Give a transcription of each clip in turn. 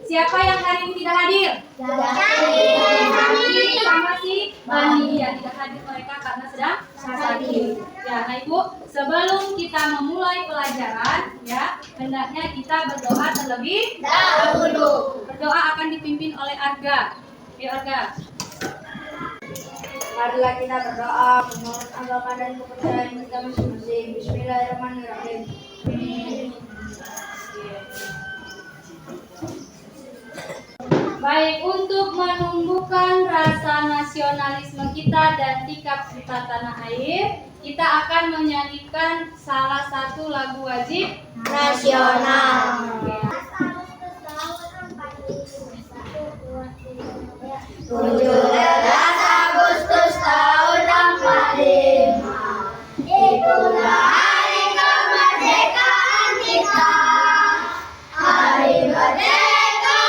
Siapa yang hari ini tidak hadir? Jadi sama si Bani yang tidak hadir mereka karena sedang sakit. Ya, nah Ibu, sebelum kita memulai pelajaran, ya, hendaknya kita berdoa terlebih dahulu. Berdoa akan dipimpin oleh Arga. Ya, Arga. Marilah kita berdoa menurut agama dan kepercayaan kita masing-masing. Bismillahirrahmanirrahim. Baik, untuk menumbuhkan rasa nasionalisme kita dan sikap kita tanah air, kita akan menyanyikan salah satu lagu wajib Nasional. 17 Agustus tahun 45, itulah hari kemerdekaan kita. Hari merdeka,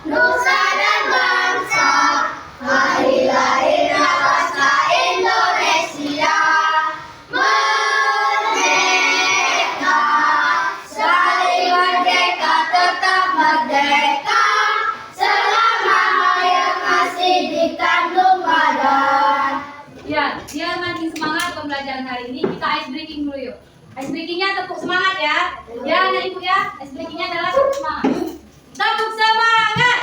nusa dan bangsa, hari lahirnya bangsa Indonesia. Merdeka, sekali merdeka tetap merdeka. Ya, biar makin semangat pembelajaran hari ini, kita ice breaking dulu yuk. Ice breakingnya tepuk semangat ya. Ya, nah Ibu ya, ice breakingnya adalah tepuk semangat. Tepuk semangat.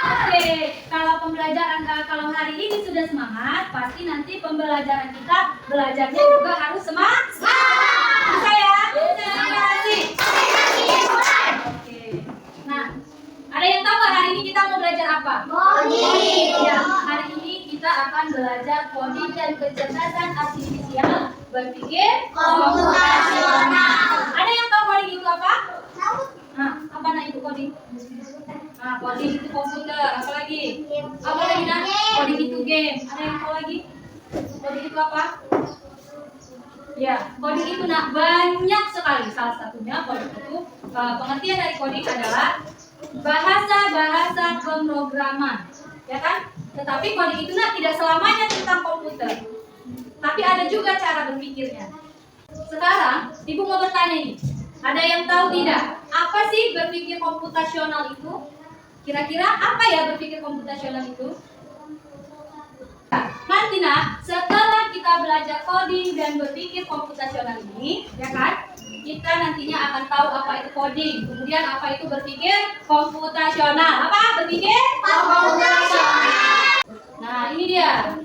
Oke, kalau pembelajaran kalau hari ini sudah semangat, pasti nanti pembelajaran kita belajarnya juga harus semangat. Bisa ya? Terima kasih. Oke. Nah, ada yang tahu nggak hari ini kita mau belajar apa? Coding. Ya, hari ini kita akan belajar coding dan kecerdasan artifisial berpikir Komputasional. Ada yang tahu coding itu apa? Tahu. Nah, apa nah itu coding? Nah, coding itu komputer. Apa lagi? Apa lagi nah? Coding itu game. Ada yang tahu lagi? Coding itu apa? Ya, coding itu nah banyak sekali. Salah satunya coding itu pengertian dari coding adalah bahasa-bahasa pemrograman, ya kan? Tetapi coding itu nah tidak selamanya tentang komputer, tapi ada juga cara berpikirnya. Sekarang Ibu mau bertanya nih, ada yang tahu tidak apa sih berpikir komputasional itu? Kira-kira apa ya berpikir komputasional itu? Nanti nah, setelah kita belajar coding dan berpikir komputasional ini, ya kan? Kita nantinya akan tahu apa itu coding, kemudian apa itu berpikir komputasional. Apa berpikir Komputasional. Nah, ini dia.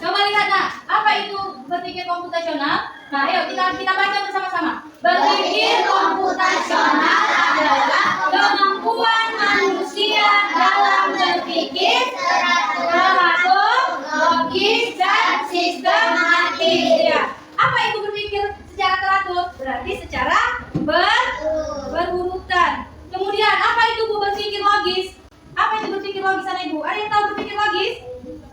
Coba lihat nah, apa itu berpikir komputasional? Nah, ayo kita baca bersama-sama. Berpikir komputasional adalah kemampuan manusia dalam berpikir teratur, logis, dan sistematis. Ya. Apa itu berpikir secara teratur? Berarti secara berurutan. Kemudian apa itu Bu berpikir logis? Apa itu berpikir logis sana Ibu? Ada yang tahu berpikir logis?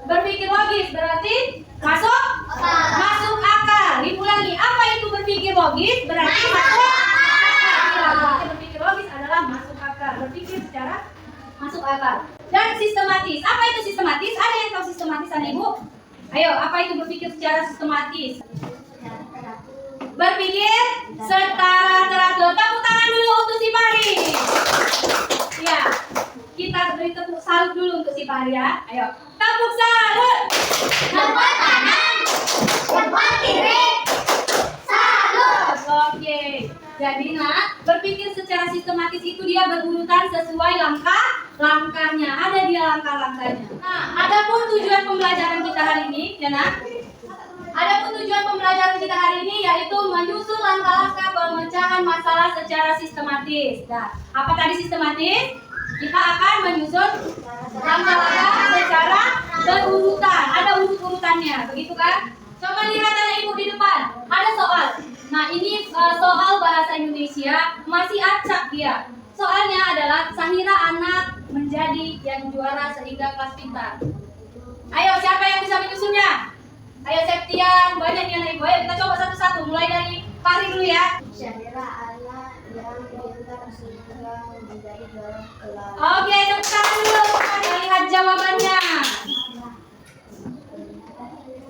Berpikir logis berarti masuk akal. Diulangi, apa itu berpikir logis? Berarti masuk akal. Berpikir logis adalah masuk akal. Berpikir secara masuk akal. Dan sistematis. Apa itu sistematis? Ada yang tahu sistematis sana Ibu? Ayo, apa itu berpikir secara sistematis? Berpikir secara teratur. Tepuk tangan dulu untuk si Pari. Ya, kita beri tepuk salut dulu untuk si Pari ya. Ayo, tepuk salut. Tepuk tangan. Tepuk kiri. Salut. Oke. Jadi nak, berpikir secara sistematis itu dia berurutan sesuai langkahnya. Ada dia langkah-langkahnya. Nah, adapun tujuan pembelajaran kita hari ini, ya nak. Adapun tujuan pembelajaran kita hari ini yaitu menyusun langkah-langkah pemecahan masalah secara sistematis. Nah, apa tadi sistematis? Kita akan menyusun langkah-langkah secara berurutan. Ada urut-urutannya, begitu kan? Coba lihat anak Ibu di depan. Ada soal. Nah, ini soal bahasa Indonesia, masih acak dia. Soalnya adalah Sahira anak menjadi yang juara sehingga kelas pintar. Ayo, siapa yang bisa menyusunnya? Ayo Septian, banyak nih anak Ibu. Ayo kita coba satu-satu. Mulai dari Fahri dulu ya. Sahira anak yang pintar sehingga menjadi juara kelas. Oke, tepuk tangan dulu. Kita lihat jawabannya.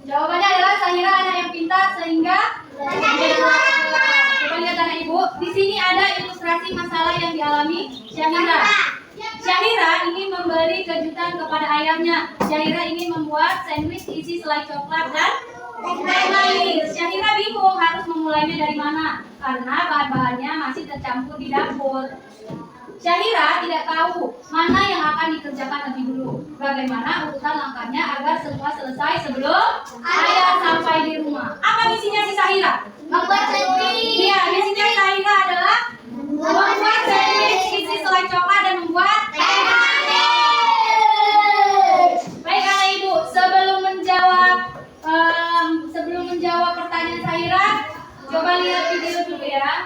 Jawabannya adalah Syahira anak yang pintar sehingga coba lihat anak ibu. Di sini ada ilustrasi masalah yang dialami Syahira. Syahira ingin memberi kejutan kepada ayahnya. Syahira ingin membuat sandwich isi selai coklat dan teh manis. Syahira bingung harus memulainya dari mana karena bahan-bahannya masih tercampur di dapur. Syahira tidak tahu mana yang akan dikerjakan lebih dulu. Bagaimana urutan langkahnya agar semua selesai sebelum ayah sampai di rumah. Apa misinya si Syahira? Membuat sandwich. Iya, misinya Syahira adalah membuat sandwich isi selai coklat dan membuat teh manis. Baik anak ibu, sebelum menjawab pertanyaan Syahira, coba lihat video dulu ya.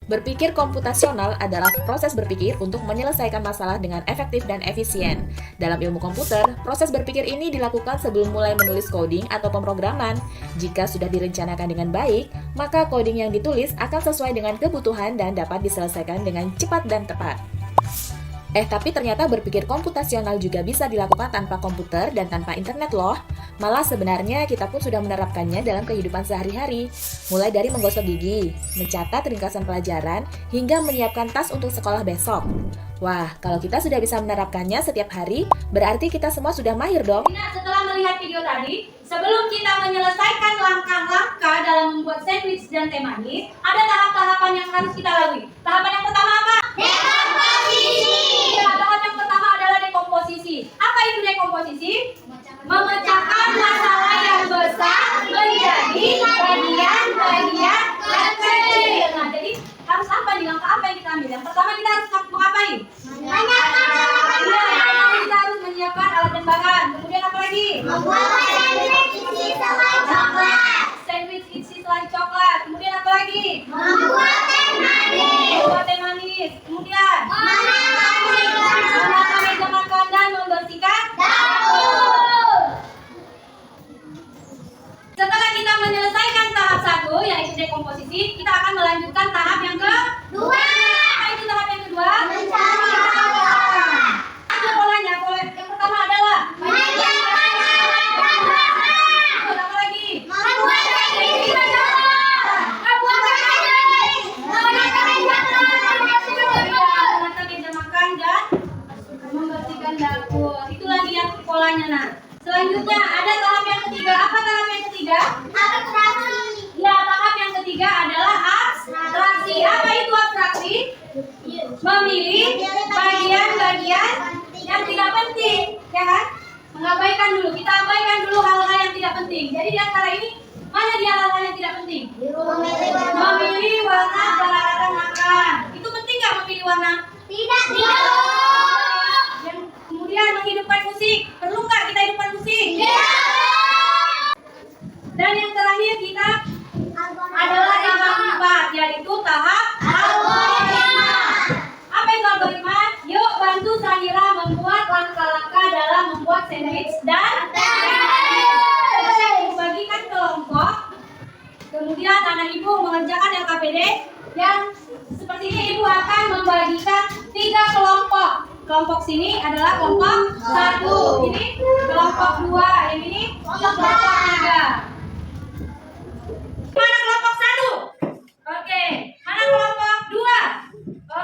Berpikir komputasional adalah proses berpikir untuk menyelesaikan masalah dengan efektif dan efisien. Dalam ilmu komputer, proses berpikir ini dilakukan sebelum mulai menulis coding atau pemrograman. Jika sudah direncanakan dengan baik, maka coding yang ditulis akan sesuai dengan kebutuhan dan dapat diselesaikan dengan cepat dan tepat. Tapi ternyata berpikir komputasional juga bisa dilakukan tanpa komputer dan tanpa internet loh. Malah sebenarnya kita pun sudah menerapkannya dalam kehidupan sehari-hari. Mulai dari menggosok gigi, mencatat ringkasan pelajaran, hingga menyiapkan tas untuk sekolah besok. Wah, kalau kita sudah bisa menerapkannya setiap hari, berarti kita semua sudah mahir dong. Nah, setelah melihat video tadi, sebelum kita menyelesaikan langkah-langkah dalam membuat sandwich dan teh manis, ada tahap-tahapan yang harus kita lalui. Tahapan yang pertama apa? Ya, tahap yang pertama adalah dekomposisi. Apa itu dekomposisi? Memecahkan masalah yang besar menjadi bagian-bagian kecil. Nah, jadi harus apa nih? Langkah apa yang kita ambil? Yang pertama kita harus mengapain? Iya, yang pertama kita harus menyiapkan alat dan bahan. Kemudian apa lagi? Sandwich isi selai coklat. Kemudian apa lagi? Membuat teh manis. Kemudian menata meja makan dan membersihkan dapur. Setelah kita menyelesaikan tahap 1 yaitu dekomposisi, kita akan melanjutkan tahap yang kedua. Apa itu tahap yang kedua? Ada polanya. Pola yang pertama adalah apa lagi? Menata meja makan dan membersihkan dapur. Itulah dia polanya. Nah, selanjutnya ada tahap yang ketiga. Apa tahap yang ketiga? Ya, tahap yang ketiga adalah abstraksi. Apa itu abstraksi? Memilih bagian-bagian yang tidak penting, ya kan? Mengabaikan dulu. Kita abaikan dulu hal-hal yang tidak penting. Jadi di antara ini, mana dia hal-hal yang tidak penting? Memilih warna peralatan makan. Itu penting nggak memilih warna? Tidak. Dan kemudian menghidupkan musik. Perlu nggak kita hidupkan musik? Dan yang terakhir kita adalah tahap 4, yaitu tahap algoritma. Apa itu algoritma? Yuk bantu Syahira membuat langkah-langkah dalam membuat sandwich dan bagikan kelompok. Kemudian anak ibu mengerjakan LKPD yang seperti ini. Ibu akan membagikan 3 kelompok. Kelompok sini adalah kelompok 1, ini kelompok 2, yang ini kelompok 3. Mana kelompok 1? Oke. Mana kelompok 2?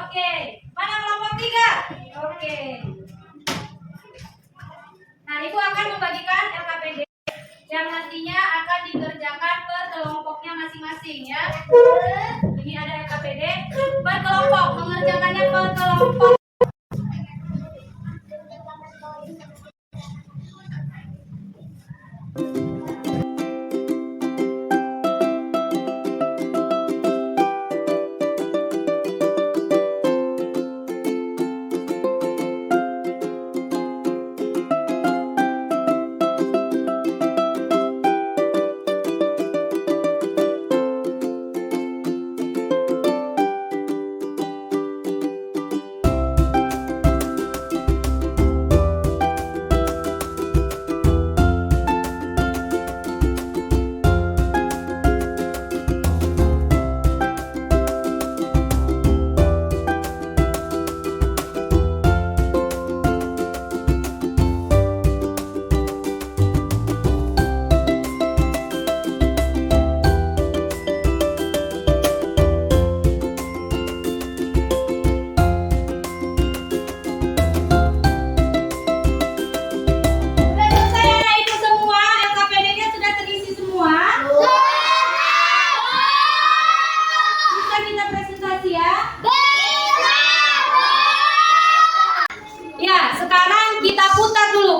Oke. Mana kelompok 3? Oke. Nah, ibu akan membagikan LKPD yang nantinya akan dikerjakan per kelompoknya masing-masing ya. Ini ada LKPD per kelompok, mengerjakannya per kelompok.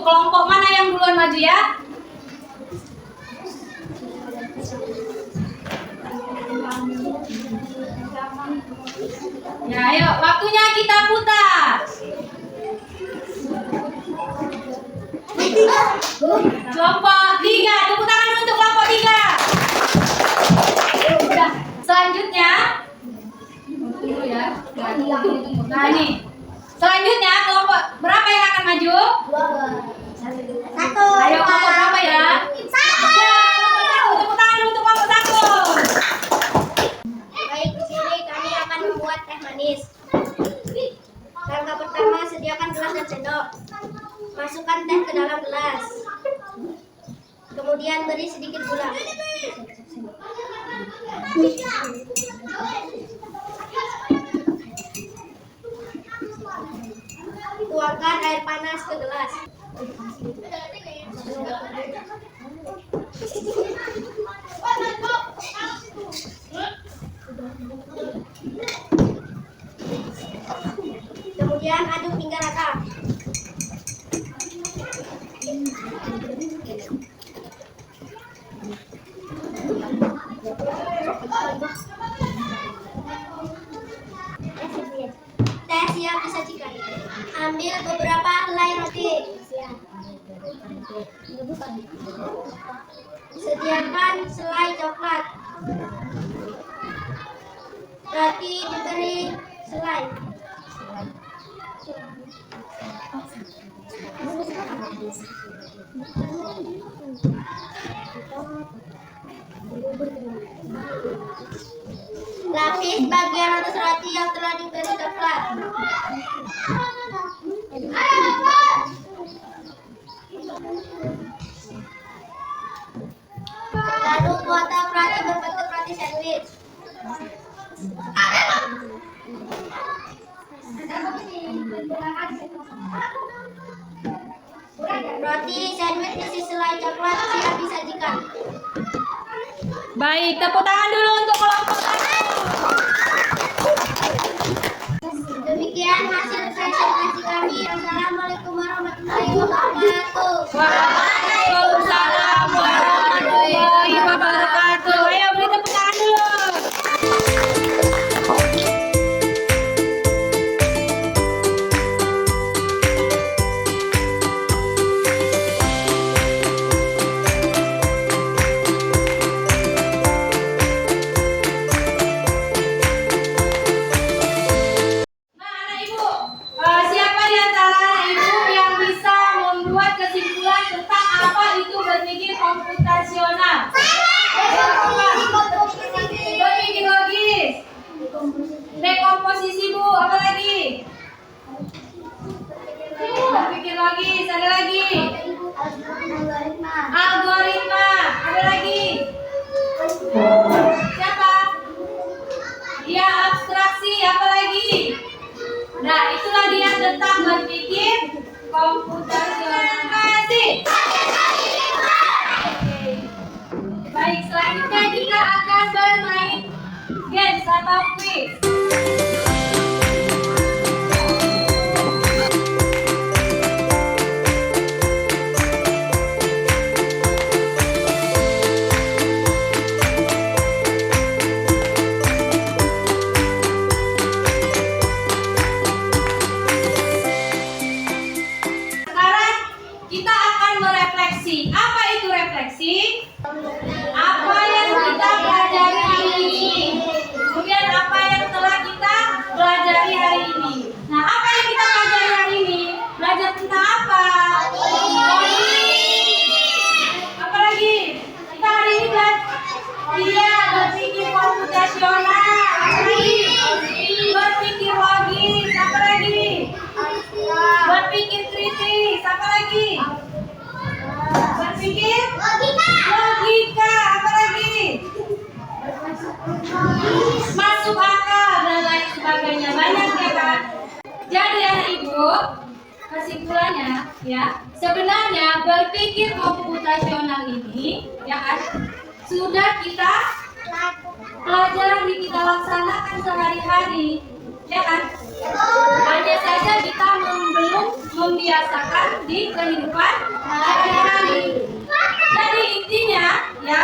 kelompok mana yang duluan maju ya? Ya, ayo, waktunya kita putar. Kelompok 3, tepuk tangan untuk kelompok 3. Selanjutnya, tunggu ya. Nah ini, selanjutnya kelompok berapa yang akan maju? 1. Ayo kelompok berapa ya? 1. Ya, kelompok 1, tepuk tangan untuk kelompok 1. Baik, di sini kami akan membuat teh manis. Langkah pertama, sediakan gelas dan sendok. Masukkan teh ke dalam gelas. Kemudian beri sedikit gula. Tuangkan air panas ke gelas. Kemudian aduk hingga rata. Teh siap disajikan. Ambil beberapa helai roti. Sediakan selai coklat. Roti diberi selai. Lapis bagian atas roti yang telah diberi coklat. Lalu potong roti berbentuk roti sandwich. Roti sandwich isi selai coklat siap disajikan. Baik, tepuk tangan dulu untuk kelompok 1. Demikian hasil presentasi kami. Assalamualaikum warahmatullahi wabarakatuh. Waalaikumsalam warahmatullahi wabarakatuh. Ayo beri tepuk tangan dulu. Nah, anak ibu, siapa di antara anak ibu yang bisa membuat kesimpulan tentang apa itu berpikir komputasional? Berpikir logis. Dekomposisi bu, apa lagi? Berpikir logis, ada lagi? Algoritma, ada lagi? Siapa? Dia abstraksi, apa lagi? Nah, itulah dia tentang berpikir komputasional. Terima kasih. Baik, selanjutnya kita akan bermain games atau quiz. Sekarang kita akan merefleksi. Apa itu refleksi? Apa yang kita pelajari hari ini? Kemudian apa yang telah kita pelajari hari ini? Nah, apa yang kita pelajari hari ini? Belajar tentang apa? Apa lagi? Kita hari ini belajar berpikir komputasional. Apa lagi? Berpikir logis. Apa lagi? Berpikir kritis. Apa lagi? Berpikir logika. Apa lagi? Masuk akal dan lain sebagainya. Banyak ya kan? Jadi anak ibu, kesimpulannya ya, sebenarnya berpikir komputasional ini ya kan sudah kita pelajari, kita laksanakan sehari-hari ya kan. Hanya saja kita belum membiasakan di kehidupan sehari-hari. Jadi intinya ya,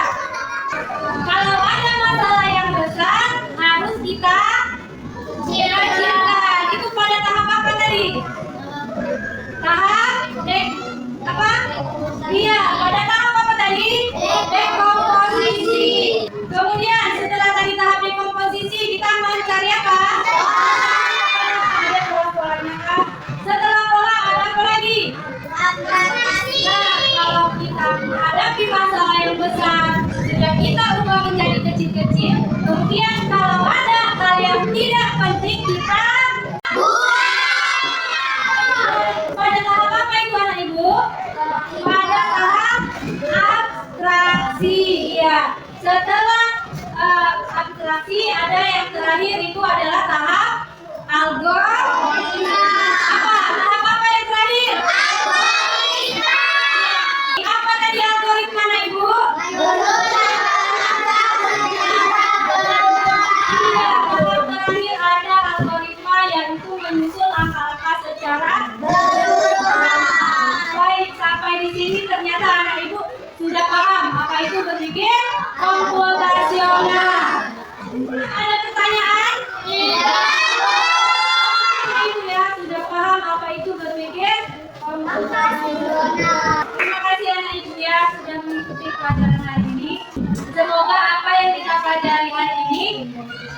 kalau ada masalah yang besar harus kita cita-cita. Itu pada tahap apa tadi? Tahap apa? Iya, pada tahap apa tadi? Dekomposisi. Kemudian setelah tadi tahap dekomposisi kita mencari apa? Ada pola-polanya kan? Setelah pola ada apa lagi? Nah, kalau kita menghadapi masalah yang besar, sudah kita ubah menjadi kecil-kecil. Kemudian kalau ada hal yang tidak penting kita pada tahap apa itu anak ibu? Pada tahap abstraksi ya. Setelah abstraksi ada yang terakhir itu adalah tahap algoritma. Tahap apa yang terakhir? Apa tadi algoritma anak ibu? Iya, tahap terakhir ada algoritma yaitu menyusul angka-angka secara baik. Sampai di sini ternyata anak ibu sudah paham apa itu berpikir komputasional. Ada pertanyaan? Ibu ya sudah paham apa itu berpikir komputasional. Terima kasih anak ibu ya sudah mengikuti pelajaran hari ini. Semoga apa yang kita pelajari hari ini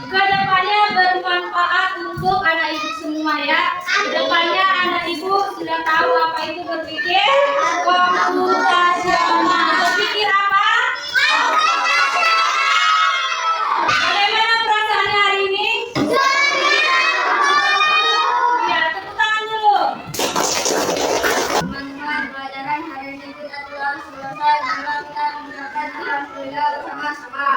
kedepannya bermanfaat untuk anak ibu semua ya. Kedepannya anak ibu sudah tahu apa itu berpikir komputasional. Berpikir apa? Bagaimana perasaannya hari ini? Ya, tepuk tangan dulu. Teman-teman, pelajaran hari ini kita telah selesai. Kita mengucapkan alhamdulillah bersama-sama.